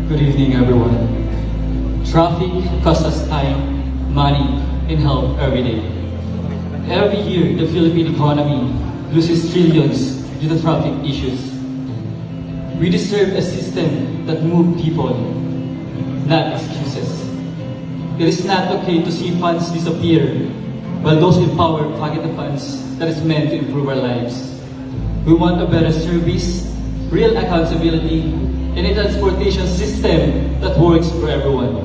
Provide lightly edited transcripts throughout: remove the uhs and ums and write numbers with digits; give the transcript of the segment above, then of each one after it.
Good evening, everyone. Traffic costs us time, money, and health every day. Every year, the Philippine economy loses trillions due to traffic issues. We deserve a system that moves people, not excuses. It is not okay to see funds disappear while those in power pocket the funds that is meant to improve our lives. We want a better service, real accountability, and a transportation system that works for everyone.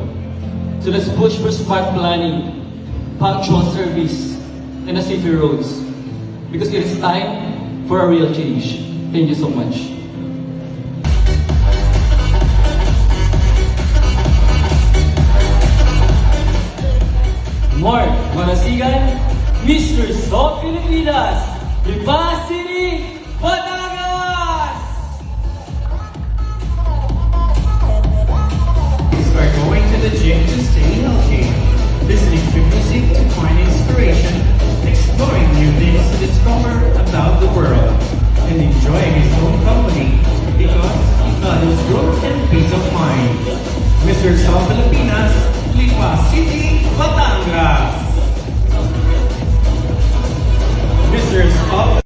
So let's push for smart planning, punctual service, and a safer roads. Because it is time for a real change. Thank you so much. Mark Manasigan, Mr. South Pilipinas, Lipa City, Batangas! We're going to the gym to stay healthy, listening to music to find inspiration, exploring new things to discover about the world, and enjoying his own company because he values growth and peace of mind. Mr. South Pilipinas, Lipa City, Batangas. Mr. South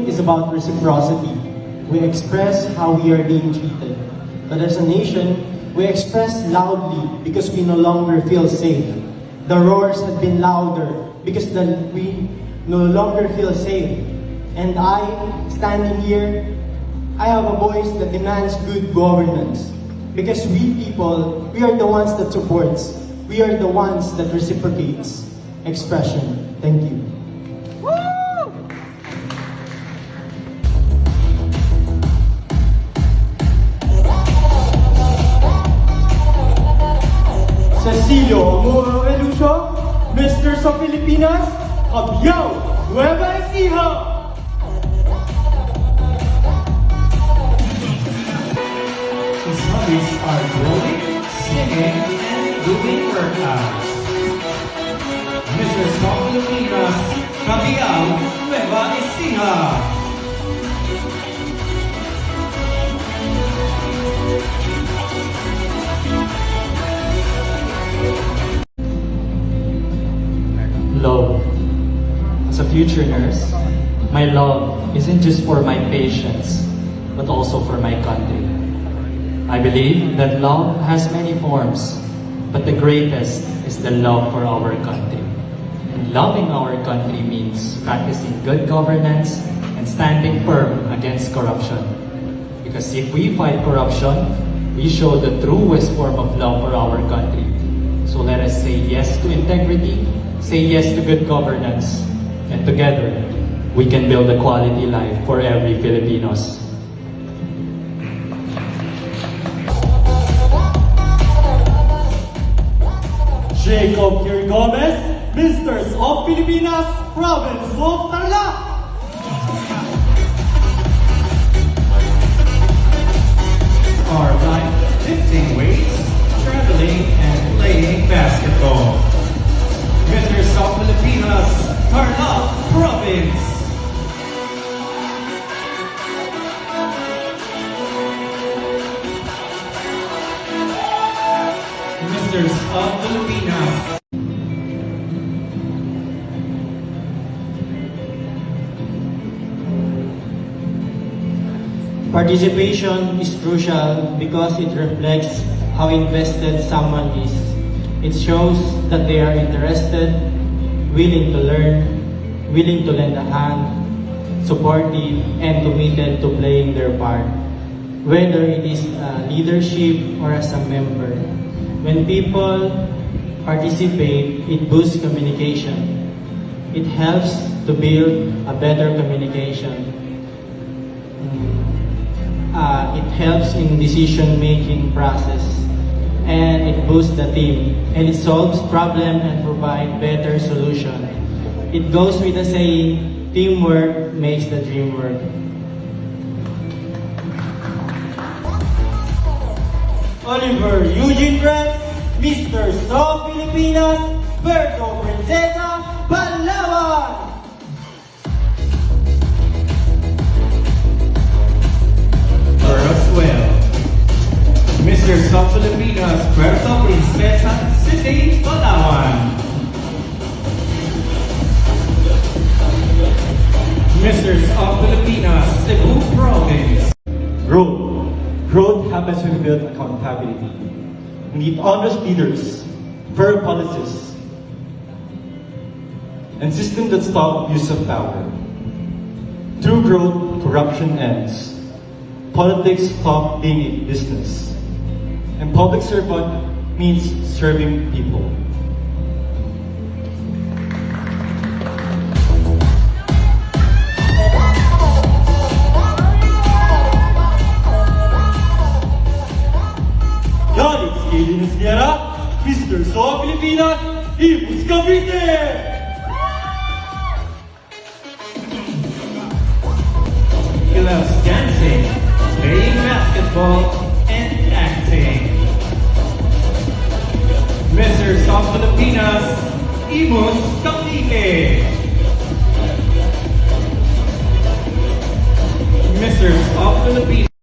Is about reciprocity. We express how we are being treated. But as a nation, we express loudly because we no longer feel safe. The roars have been louder because we no longer feel safe. And I, standing here, I have a voice that demands good governance. Because we people, we are the ones that supports. We are the ones that reciprocates expression. Thank you. Cecilio Moro Elucio, Mr. sa Pilipinas, Abiao, Nueva Ecija! His hobbies are growing, singing, and doing workouts. Mr. South Pilipinas, Cabiao, Nueva Ecija. Love. As a future nurse, my love isn't just for my patients, but also for my country. I believe that love has many forms, but the greatest is the love for our country. And loving our country means practicing good governance and standing firm against corruption. Because if we fight corruption, we show the truest form of love for our country. So let us say yes to integrity, say yes to good governance, and together, we can build a quality life for every Filipinos. Jacob Gary Gomez, Mr. of Pilipinas, Province of Tarlac. Are like lifting weights, traveling, and playing basketball. Mr. South Pilipinas, Tarlac Province. Mr. South Pilipinas. Participation is crucial because it reflects how invested someone is. It shows that they are interested, willing to learn, willing to lend a hand, supportive, and committed to playing their part, whether it is leadership or as a member. When people participate, it boosts communication. It helps to build a better communication. It helps in decision-making process, and it boosts the team, and it solves problem and provide better solution. It goes with the saying, teamwork makes the dream work. Oliver Eugene Brett, Mr. South Pilipinas, Puerto Princesa, Palawan! Mr. of Filipinas, Puerto Princesa City, Palawan. Misters of Filipinas, Cebu Province. Growth happens when we build accountability. We need honest leaders, fair policies, and systems that stop abuse of power. Through growth, corruption ends. Politics stop being a business. And public servant means serving people. Galing sa Ilinas Niera, Mr. So Pilipinas, Imus Cavite! He loves dancing, playing basketball, and acting. Misters of Filipinas, Imus Cavite.